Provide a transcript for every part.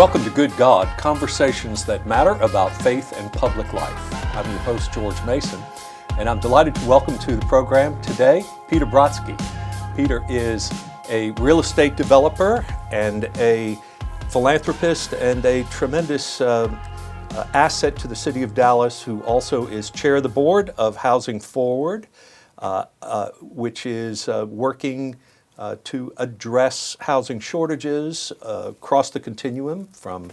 Welcome to Good God, conversations that matter about faith and public life. I'm your host, George Mason, and I'm delighted to welcome to the program today, Peter Brodsky. Peter is a real estate developer and a philanthropist and a tremendous asset to the city of Dallas, who also is chair of the board of Housing Forward, which is working to address housing shortages across the continuum from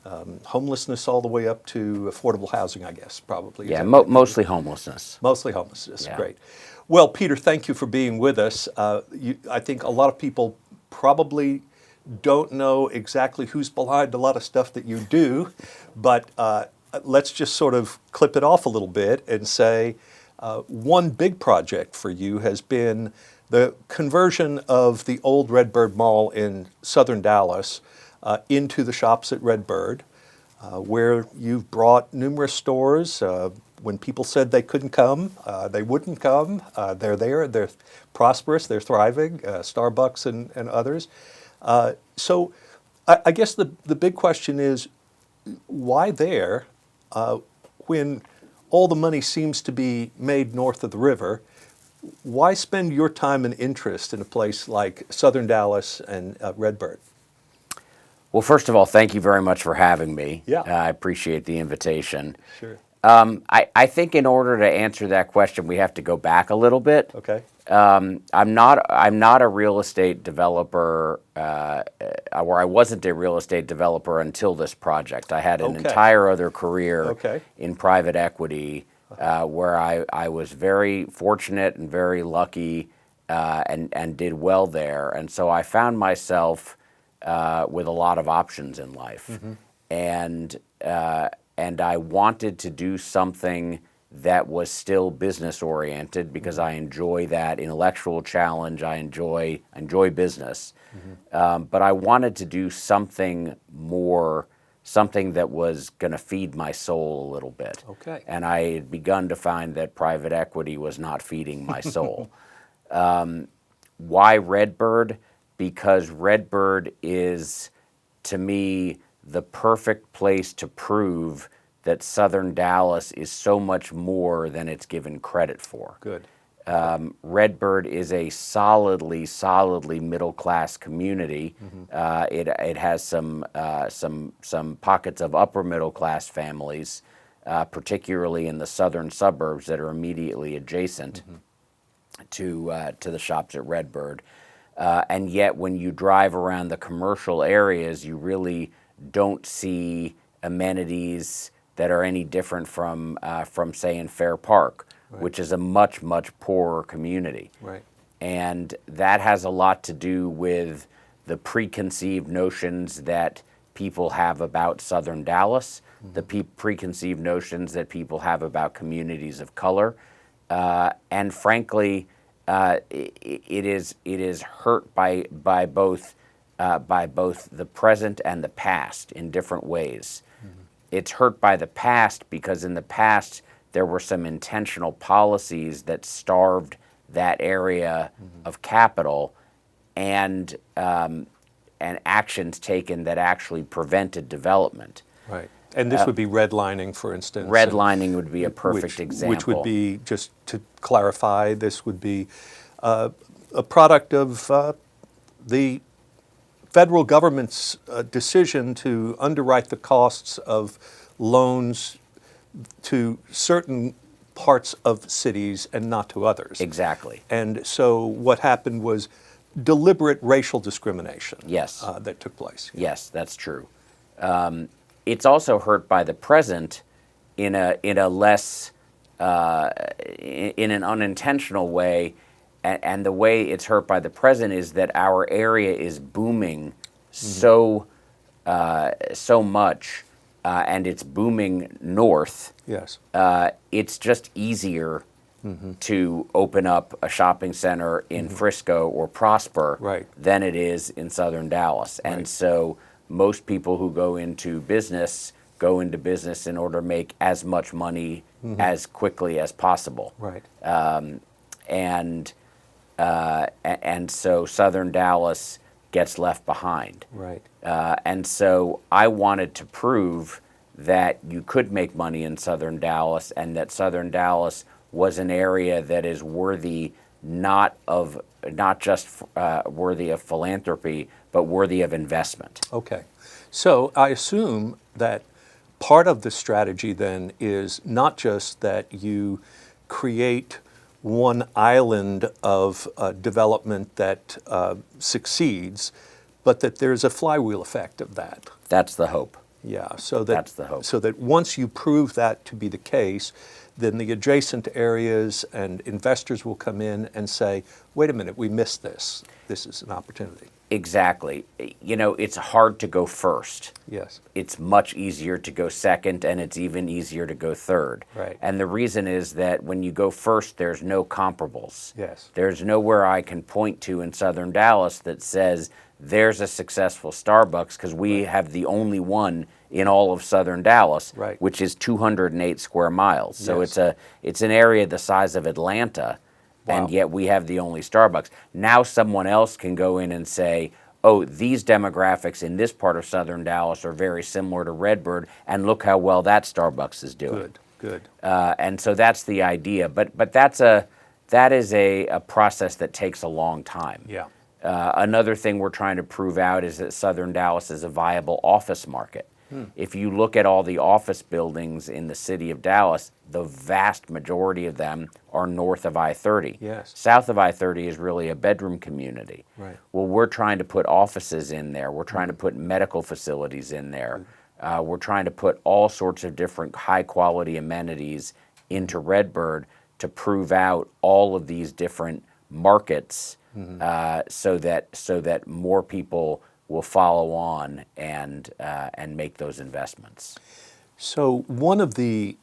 homelessness all the way up to affordable housing, I guess, probably. Yeah, mostly homelessness. Mostly homelessness, Yeah. Great. Well, Peter, thank you for being with us. I think a lot of people probably don't know exactly who's behind a lot of stuff that you do, but let's just sort of clip it off a little bit and say one big project for you has been the conversion of the old Redbird Mall in southern Dallas into the shops at Redbird, where you've brought numerous stores. When people said they couldn't come, they wouldn't come. They're there, they're prosperous, they're thriving, Starbucks and others. So I guess the big question is, why there when all the money seems to be made north of the river? Why spend your time and interest in a place like southern Dallas and Redbird? Well, first of all, thank you very much for having me. Yeah. I appreciate the invitation. Sure. I think in order to answer that question, we have to go back a little bit. Okay. I'm not a real estate developer, or I wasn't a real estate developer until this project. I had an entire other career in private equity, where I was very fortunate and very lucky, and did well there. And so I found myself with a lot of options in life, and I wanted to do something that was still business oriented because I enjoy that intellectual challenge. I enjoy business, but I wanted to do something more, something that was going to feed my soul a little bit. Okay. And I had begun to find that private equity was not feeding my soul. Why Redbird? Because Redbird is, to me, the perfect place to prove that southern Dallas is so much more than it's given credit for. Good. Redbird is a solidly middle-class community. It has some pockets of upper middle-class families, particularly in the southern suburbs that are immediately adjacent to the shops at Redbird. And yet, when you drive around the commercial areas, you really don't see amenities that are any different from say, in Fair Park, which is a much poorer community. Right. And that has a lot to do with the preconceived notions that people have about southern Dallas, the preconceived notions that people have about communities of color, and frankly, it is hurt by both the present and the past in different ways. It's hurt by the past because in the past there were some intentional policies that starved that area of capital, and actions taken that actually prevented development. Right. And this would be redlining, for instance. Redlining would be a perfect example. Which would be, just to clarify, this would be a product of the federal government's decision to underwrite the costs of loans to certain parts of cities and not to others. Exactly. And so what happened was deliberate racial discrimination. Yes. That took place. Yes, that's true. It's also hurt by the present in a less in an unintentional way, and the way it's hurt by the present is that our area is booming so much, and it's booming north. Yes. It's just easier to open up a shopping center in Frisco or Prosper than it is in southern Dallas, and so most people who go into business in order to make as much money as quickly as possible. Right. And so southern Dallas gets left behind. Right. And so I wanted to prove that you could make money in Southern Dallas, and that Southern Dallas was an area that is worthy not just worthy of philanthropy, but worthy of investment. Okay. So I assume that part of the strategy then is not just that you create one island of development that succeeds, but that there's a flywheel effect of that. That's the hope. Yeah, so That's the hope. So that once you prove that to be the case, then the adjacent areas and investors will come in and say, wait a minute, we missed this. This is an opportunity. Exactly. You know, it's hard to go first. Yes. It's much easier to go second, and it's even easier to go third. Right. And the reason is that when you go first, there's no comparables. Yes. There's nowhere I can point to in Southern Dallas that says there's a successful Starbucks, because we have the only one in all of Southern Dallas, Right. which is 208 square miles. So Yes. it's an area the size of Atlanta, and Wow. yet we have the only Starbucks. Now someone else can go in and say, oh, these demographics in this part of Southern Dallas are very similar to Redbird, and look how well that Starbucks is doing. Good. And so that's the idea. But that is a process that takes a long time. Yeah. Another thing we're trying to prove out is that Southern Dallas is a viable office market. If you look at all the office buildings in the city of Dallas, the vast majority of them are north of I-30. Yes. South of I-30 is really a bedroom community. Right. Well, we're trying to put offices in there. We're trying to put medical facilities in there. We're trying to put all sorts of different high-quality amenities into Redbird to prove out all of these different markets, so that more people will follow on and make those investments. So one of the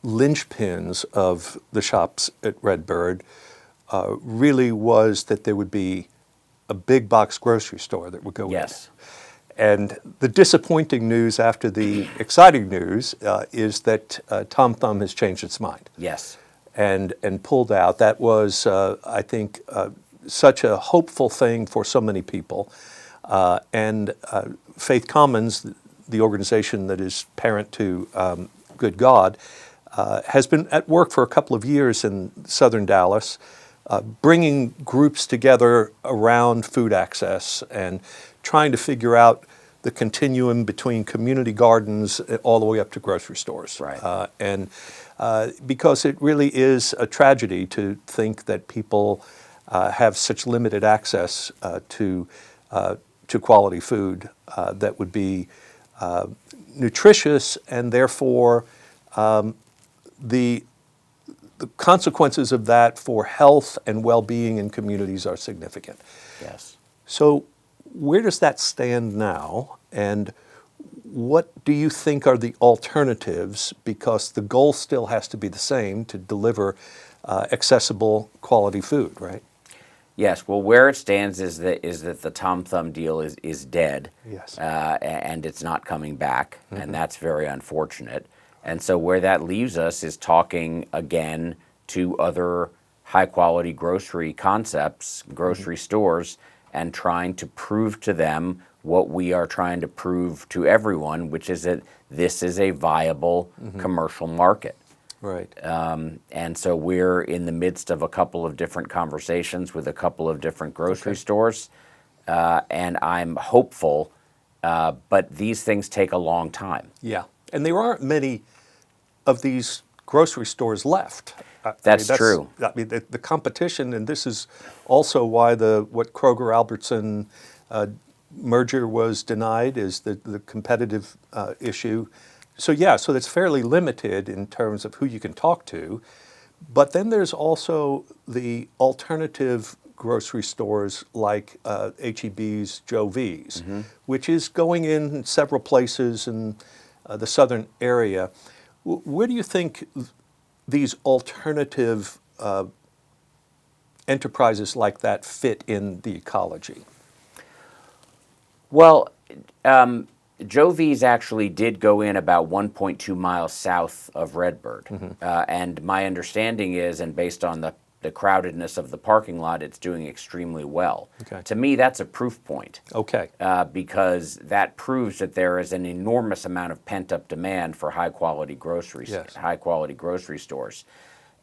linchpins of the shops at Redbird really was that there would be a big box grocery store that would go Yes. in. And the disappointing news after the exciting news is that Tom Thumb has changed its mind Yes. and pulled out. That was, I think, such a hopeful thing for so many people. And Faith Commons, the organization that is parent to Good God, has been at work for a couple of years in Southern Dallas, bringing groups together around food access and trying to figure out the continuum between community gardens all the way up to grocery stores. Right. And because it really is a tragedy to think that people have such limited access to quality food that would be nutritious, and therefore the consequences of that for health and well-being in communities are significant. Yes. So where does that stand now, and what do you think are the alternatives? Because the goal still has to be the same, to deliver accessible quality food, right? Yes. Well, where it stands is that the Tom Thumb deal is dead. Yes. And it's not coming back, and that's very unfortunate. And so where that leaves us is talking again to other high-quality grocery concepts, grocery stores, and trying to prove to them what we are trying to prove to everyone, which is that this is a viable commercial market. Right. And so we're in the midst of a couple of different conversations with a couple of different grocery stores, and I'm hopeful, but these things take a long time. Yeah. And there aren't many of these grocery stores left. That's true. I mean, the competition, and this is also why what Kroger-Albertson merger was denied, is the competitive issue. So yeah, so it's fairly limited in terms of who you can talk to. But then there's also the alternative grocery stores like H-E-B's Joe V's, which is going in several places in the southern area. Where do you think these alternative enterprises like that fit in the ecology? Well, Joe V's actually did go in about 1.2 miles south of Redbird. And my understanding is, and based on the the crowdedness of the parking lot, it's doing extremely well. Okay. To me, that's a proof point. Okay. Because that proves that there is an enormous amount of pent-up demand for high-quality groceries, Yes. high-quality grocery stores.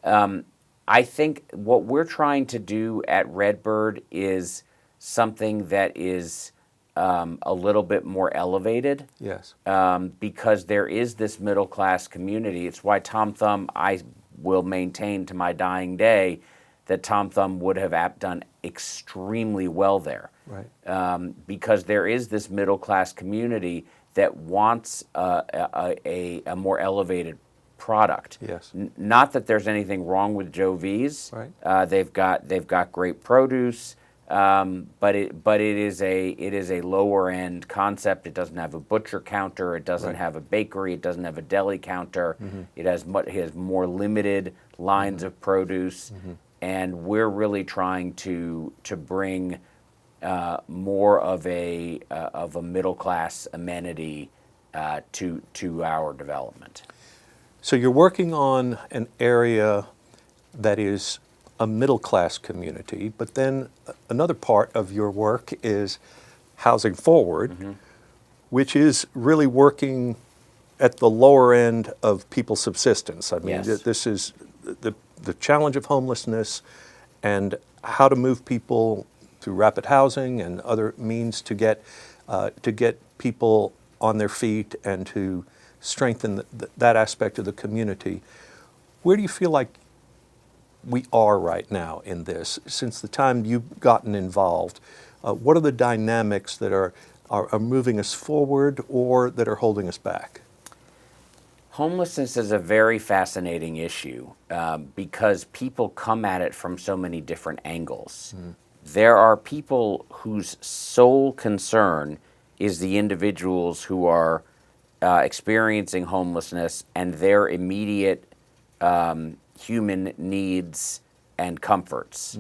I think what we're trying to do at Redbird is something that is a little bit more elevated. Yes. Because there is this middle-class community. It's why Tom Thumb, I will maintain to my dying day, that Tom Thumb would have done extremely well there. Right. Because there is this middle-class community that wants a more elevated product. Yes. Not that there's anything wrong with Joe V's. Right. They've got great produce, but it is a lower end concept. It doesn't have a butcher counter. It doesn't Right. have a bakery. It doesn't have a deli counter. It has more limited lines of produce, and we're really trying to bring more of a middle class amenity to our development. So you're working on an area that is a middle-class community, but then another part of your work is Housing Forward, which is really working at the lower end of people's subsistence. I mean, Yes. this is the challenge of homelessness and how to move people through rapid housing and other means to get people on their feet and to strengthen that aspect of the community. Where do you feel like we are right now in this? Since the time you've gotten involved, what are the dynamics that are moving us forward or that are holding us back? Homelessness is a very fascinating issue because people come at it from so many different angles. There are people whose sole concern is the individuals who are experiencing homelessness and their immediate human needs and comforts.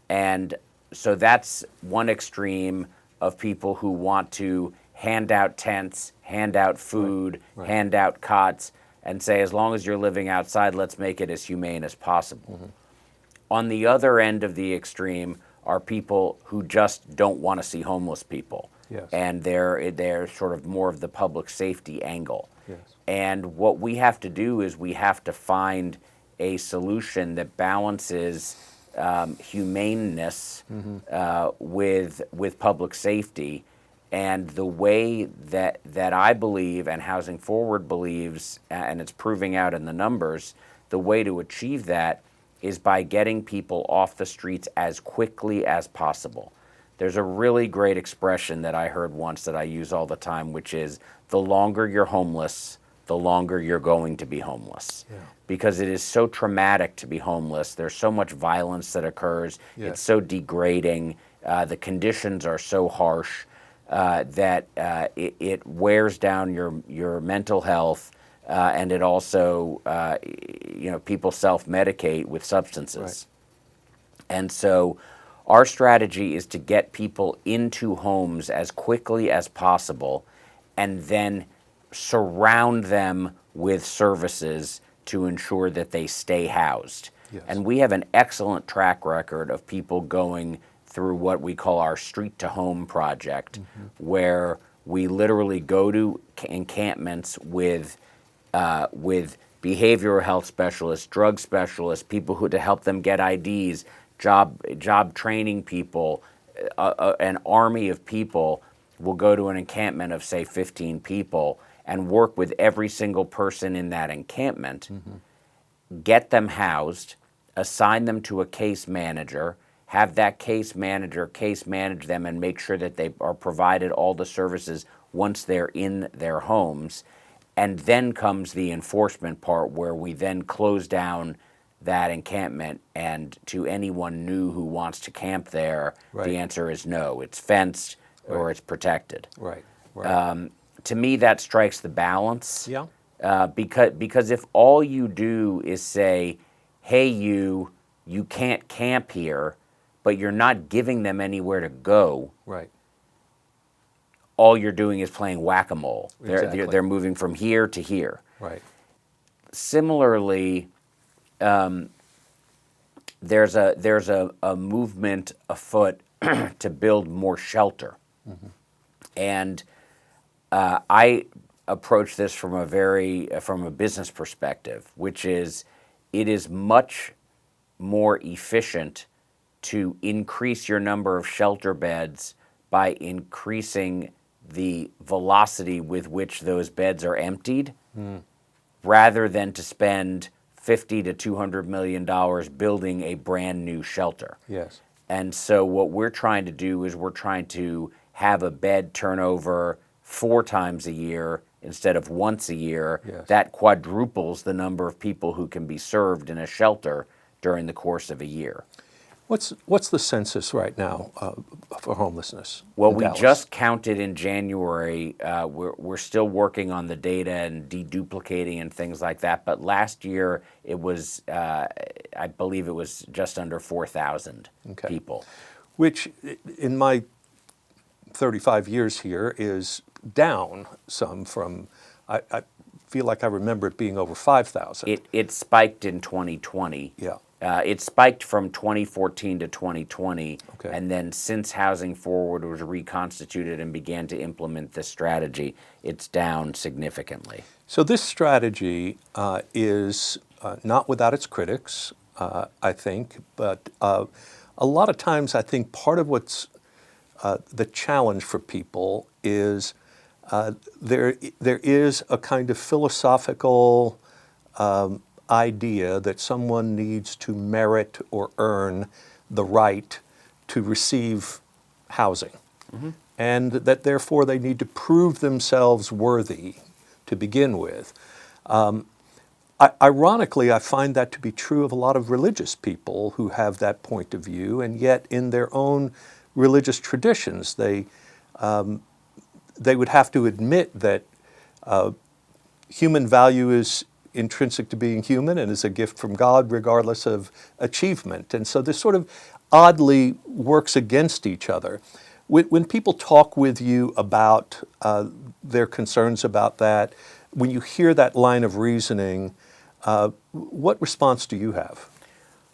And so that's one extreme of people who want to hand out tents, hand out food, Right. hand out cots, and say, as long as you're living outside, let's make it as humane as possible. On the other end of the extreme are people who just don't want to see homeless people. Yes. And they're sort of more of the public safety angle. Yes. And what we have to do is we have to find a solution that balances humaneness with public safety. And the way that I believe and Housing Forward believes, and it's proving out in the numbers, the way to achieve that is by getting people off the streets as quickly as possible. There's a really great expression that I heard once that I use all the time, which is, the longer you're homeless, the longer you're going to be homeless. Yeah. Because it is so traumatic to be homeless. There's so much violence that occurs. Yes. It's so degrading. The conditions are so harsh that it wears down your mental health, and it also, people self-medicate with substances. Right. And so our strategy is to get people into homes as quickly as possible and then surround them with services to ensure that they stay housed. Yes. And we have an excellent track record of people going through what we call our Street to Home project, where we literally go to encampments with behavioral health specialists, drug specialists, people who to help them get IDs, job training people. An army of people will go to an encampment of, say, 15 people and work with every single person in that encampment, get them housed, assign them to a case manager, have that case manager case manage them and make sure that they are provided all the services once they're in their homes. And then comes the enforcement part, where we then close down that encampment, and to anyone new who wants to camp there, Right. the answer is no. It's fenced or Right. it's protected. Right. Right. To me, that strikes the balance. Yeah. Because if all you do is say, hey, you can't camp here, but you're not giving them anywhere to go, Right. all you're doing is playing whack-a-mole. Exactly. They're moving from here to here. Right. Similarly, there's a movement afoot to build more shelter, and I approach this from a business perspective, which is it is much more efficient to increase your number of shelter beds by increasing the velocity with which those beds are emptied, rather than to spend $50 to $200 million building a brand new shelter. Yes. And so what we're trying to do is we're trying to have a bed turnover 4 times a year instead of once a year. Yes. That quadruples the number of people who can be served in a shelter during the course of a year. What's the census right now for homelessness? Well, in we Dallas? just counted in January. We're still working on the data and deduplicating and things like that. But last year it was, I believe it was just under 4,000 Okay. people. Which, in my 35 years here, is down some from. I feel like I remember it being over 5,000. It spiked in 2020. Yeah. It spiked from 2014 to 2020, Okay. and then since Housing Forward was reconstituted and began to implement this strategy, it's down significantly. So this strategy is not without its critics, I think, but a lot of times I think part of what's the challenge for people is there is a kind of philosophical idea that someone needs to merit or earn the right to receive housing, and that therefore they need to prove themselves worthy to begin with. Ironically, I find that to be true of a lot of religious people who have that point of view, and yet in their own religious traditions, they would have to admit that human value is intrinsic to being human and is a gift from God regardless of achievement. And so this sort of oddly works against each other. When people talk with you about their concerns about that, when you hear that line of reasoning, what response do you have?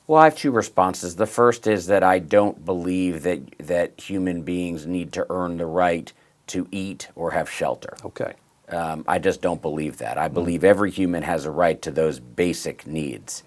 Well, I have 2 responses. The first is that I don't believe that human beings need to earn the right to eat or have shelter. Okay. I just don't believe that. I believe every human has a right to those basic needs.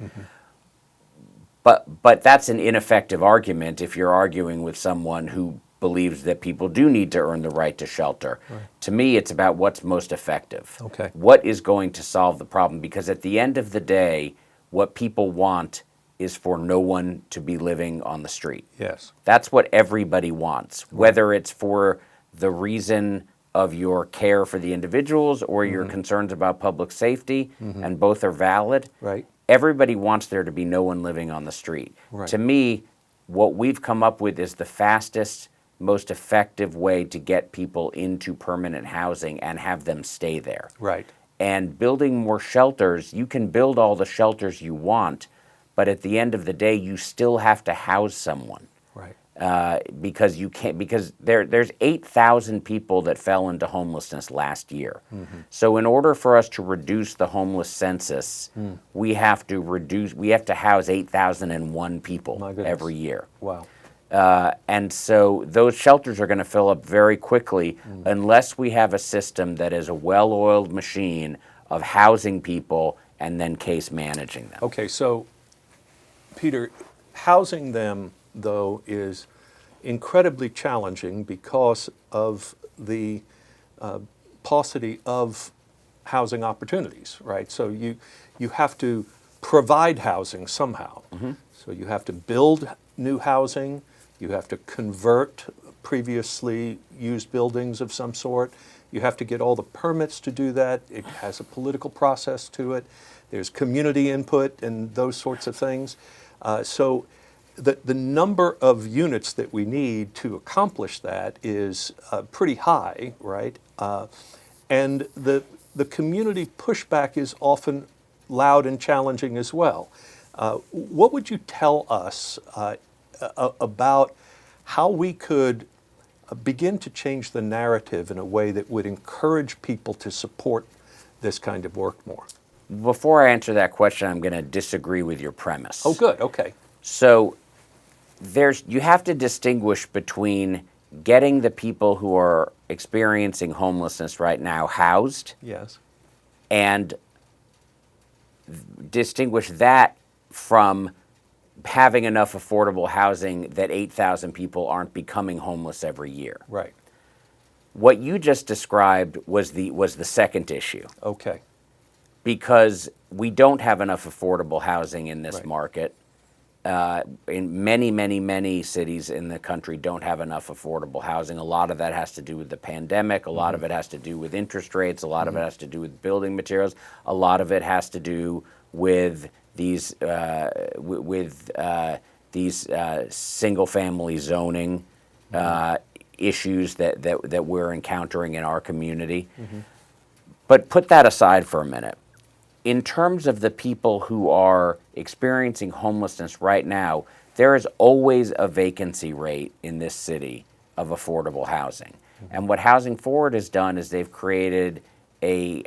But that's an ineffective argument if you're arguing with someone who believes that people do need to earn the right to shelter. Right. To me, it's about what's most effective. Okay. What is going to solve the problem? Because at the end of the day, what people want is for no one to be living on the street. Yes. That's what everybody wants, whether it's for the reason of your care for the individuals or your concerns about public safety, and both are valid. Right. Everybody wants there to be no one living on the street. Right. To me, what we've come up with is the fastest, most effective way to get people into permanent housing and have them stay there. Right. And building more shelters, you can build all the shelters you want, but at the end of the day, you still have to house someone. Right. Because you can't. Because there's 8,000 people that fell into homelessness last year. So in order for us to reduce the homeless census, we have to house 8,001 people My goodness. every year. Wow. And so those shelters are going to fill up very quickly unless we have a system that is a well-oiled machine of housing people and then case managing them. Okay, so Peter, housing them, though, is incredibly challenging because of the paucity of housing opportunities, right? So you have to provide housing somehow. So you have to build new housing, you have to convert previously used buildings of some sort, you have to get all the permits to do that. It has a political process to it. There's community input and those sorts of things. So the number of units that we need to accomplish that is pretty high, right? And the community pushback is often loud and challenging as well. What would you tell us about how we could begin to change the narrative in a way that would encourage people to support this kind of work more? Before I answer that question, I'm going to disagree with your premise. Oh, good. Okay. So you have to distinguish between getting the people who are experiencing homelessness right now housed, Yes. and distinguish that from having enough affordable housing that 8,000 people aren't becoming homeless every year. Right. What you just described was the second issue, Okay. because we don't have enough affordable housing in this Right. market. In many cities in the country don't have enough affordable housing. A lot of that has to do with the pandemic. A lot of it has to do with interest rates. A lot of it has to do with building materials. A lot of it has to do with these single-family zoning issues that we're encountering in our community. But put that aside for a minute. In terms of the people who are experiencing homelessness right now, there is always a vacancy rate in this city of affordable housing. And what Housing Forward has done is they've created a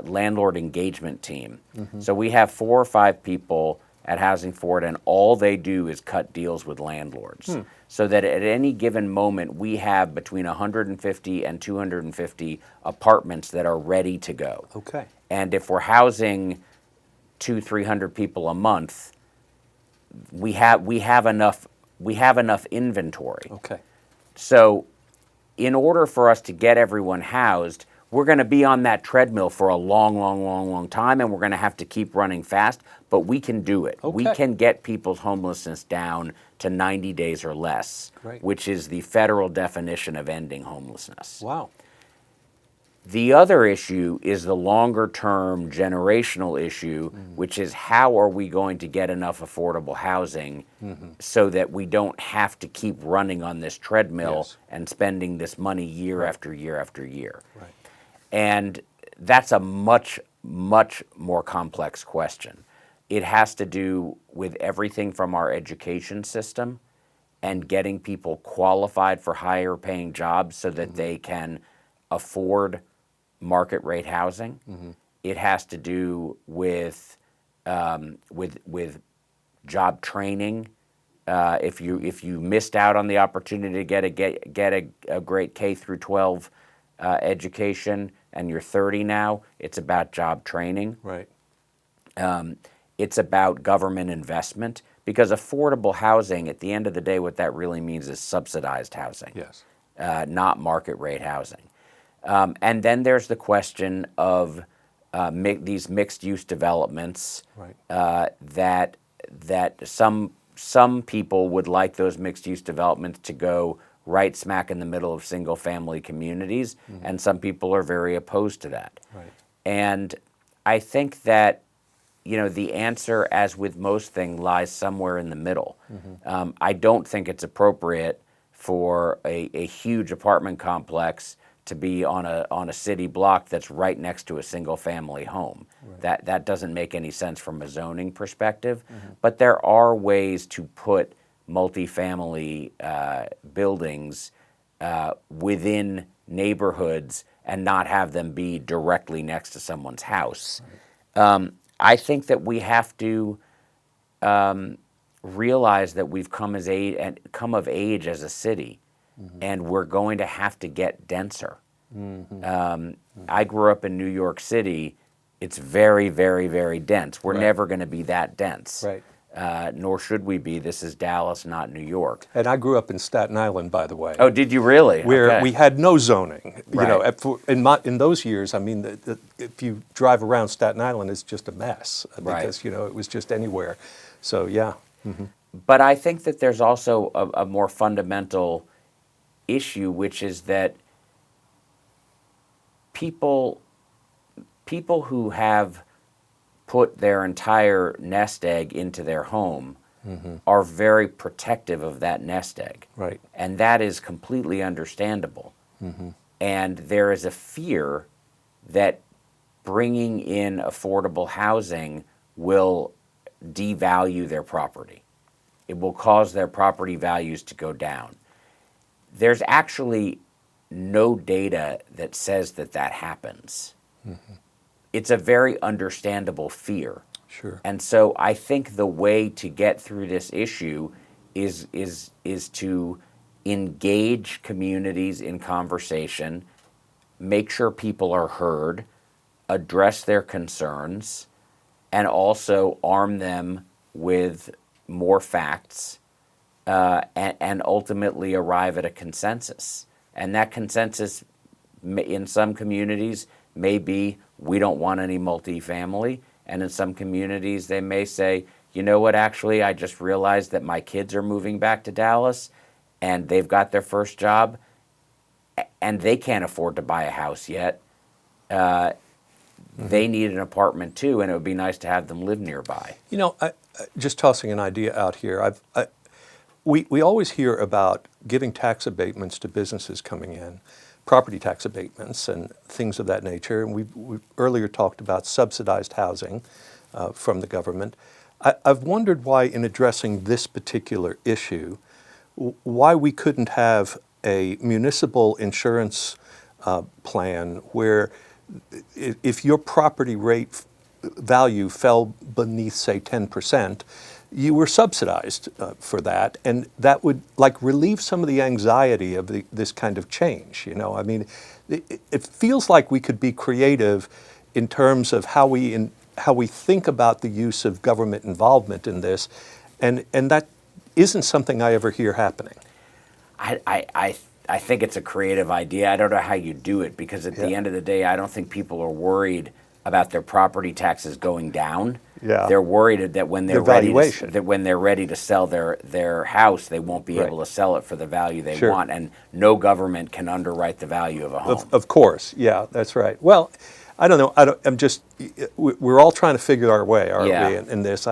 landlord engagement team. So we have 4 or 5 people at Housing Forward, and all they do is cut deals with landlords. So that at any given moment, we have between 150 and 250 apartments that are ready to go. Okay. And if we're housing 200-300 people a month, we have enough inventory. Okay. So in order for us to get everyone housed, we're going to be on that treadmill for a long time, and we're going to have to keep running fast, but we can do it. Okay. We can get people's homelessness down to 90 days or less, Great. which is the federal definition of ending homelessness. Wow. The other issue is the longer-term generational issue, which is how are we going to get enough affordable housing so that we don't have to keep running on this treadmill Yes. and spending this money year after year after year. Right. And that's a much more complex question. It has to do with everything from our education system and getting people qualified for higher paying jobs so that they can afford market rate housing. It has to do with job training. If you missed out on the opportunity to get a great K through 12 education and you're 30 now, it's about job training. Right. It's about government investment, because affordable housing, at the end of the day, what that really means is subsidized housing. Yes. Not market rate housing. And then there's the question of these mixed-use developments. Right. That some people would like those mixed-use developments to go right smack in the middle of single-family communities, and some people are very opposed to that. Right. And I think that the answer, as with most things, lies somewhere in the middle. I don't think it's appropriate for a huge apartment complex to be on a city block that's right next to a single-family home. Right. That doesn't make any sense from a zoning perspective. But there are ways to put multifamily buildings within neighborhoods and not have them be directly next to someone's house. Right. I think that we have to realize that we've come of age as a city, and we're going to have to get denser. I grew up in New York City. It's very, very, very dense. We're never going to be that dense. Right. Nor should we be. This is Dallas, not New York. And I grew up in Staten Island, by the way. Oh, did you really? Where Okay. we had no zoning. Right. In those years, I mean, if you drive around Staten Island, it's just a mess because it was just anywhere. So yeah. But I think that there's also a more fundamental issue, which is that people who have put their entire nest egg into their home are very protective of that nest egg. Right. And that is completely understandable. And there is a fear that bringing in affordable housing will devalue their property. It will cause their property values to go down. There's actually no data that says that happens. It's a very understandable fear. Sure. And so I think the way to get through this issue is to engage communities in conversation, make sure people are heard, address their concerns, and also arm them with more facts, and ultimately arrive at a consensus. And that consensus in some communities may be, we don't want any multifamily. And in some communities, they may say, you know what, actually, I just realized that my kids are moving back to Dallas and they've got their first job and they can't afford to buy a house yet. They need an apartment too, and it would be nice to have them live nearby. You know, just tossing an idea out here. We always hear about giving tax abatements to businesses coming in, property tax abatements and things of that nature. And we earlier talked about subsidized housing from the government. I've wondered why, in addressing this particular issue, why we couldn't have a municipal insurance plan where if your property rate value fell beneath, say, 10%, you were subsidized for that, and that would relieve some of the anxiety of this kind of change. You know, I mean, it feels like we could be creative in terms of how we think about the use of government involvement in this, and that isn't something I ever hear happening. I think it's a creative idea. I don't know how you do it, because at the end of the day, I don't think people are worried about their property taxes going down. Yeah. They're worried that when they're ready to sell their house, they won't be able to sell it for the value they want, and no government can underwrite the value of a home. Of course, yeah, that's right. Well, I don't know. We're all trying to figure our way, aren't we, in this?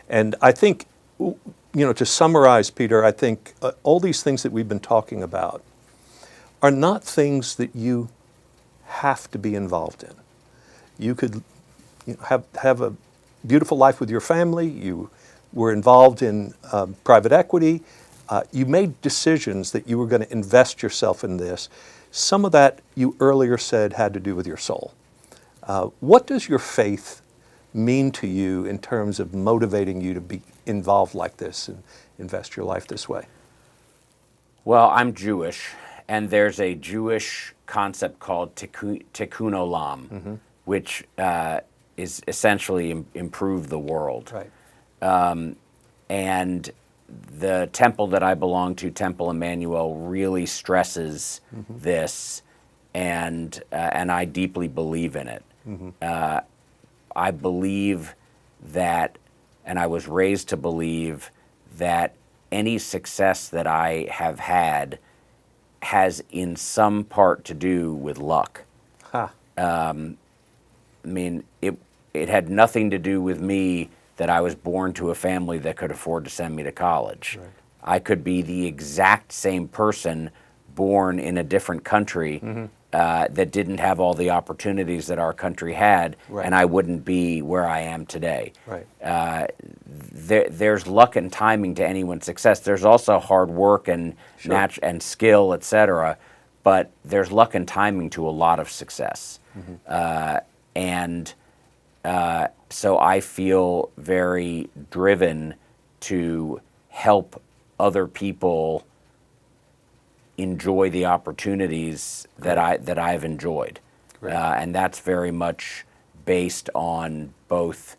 And I think, to summarize, Peter, I think all these things that we've been talking about are not things that you have to be involved in. You could have a beautiful life with your family. You were involved in private equity. You made decisions that you were going to invest yourself in this. Some of that, you earlier said, had to do with your soul. What does your faith mean to you in terms of motivating you to be involved like this and invest your life this way? Well, I'm Jewish, and there's a Jewish concept called tikkun olam, which is essentially improve the world. Right. And the temple that I belong to, Temple Emmanuel, really stresses this, and I deeply believe in it. I believe that, and I was raised to believe that any success that I have had has in some part to do with luck. I mean, it had nothing to do with me that I was born to a family that could afford to send me to college. Right. I could be the exact same person born in a different country that didn't have all the opportunities that our country had, and I wouldn't be where I am today. Right. There's luck and timing to anyone's success. There's also hard work and and skill, etc. But there's luck and timing to a lot of success. So I feel very driven to help other people enjoy the opportunities that I've enjoyed, and that's very much based on both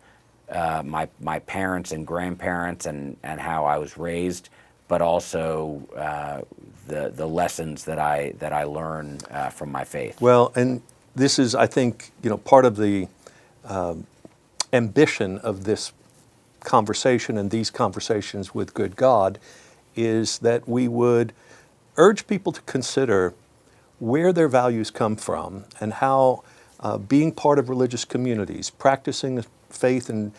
my parents and grandparents and how I was raised, but also the lessons that I learn from my faith. Well, and this is, I think, part of the ambition of this conversation and these conversations with good God is that we would urge people to consider where their values come from and how being part of religious communities, practicing faith and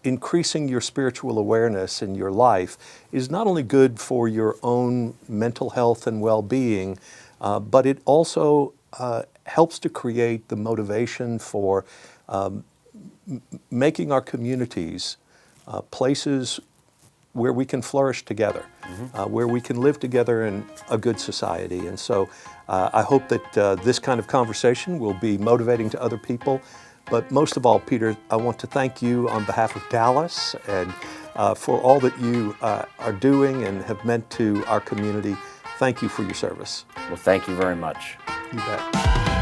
increasing your spiritual awareness in your life is not only good for your own mental health and well-being, but it also helps to create the motivation for making our communities places where we can flourish together, where we can live together in a good society. And so I hope that this kind of conversation will be motivating to other people But most of all, Peter, I want to thank you on behalf of Dallas and for all that you are doing and have meant to our community. Thank you for your service. Well, thank you very much. You bet.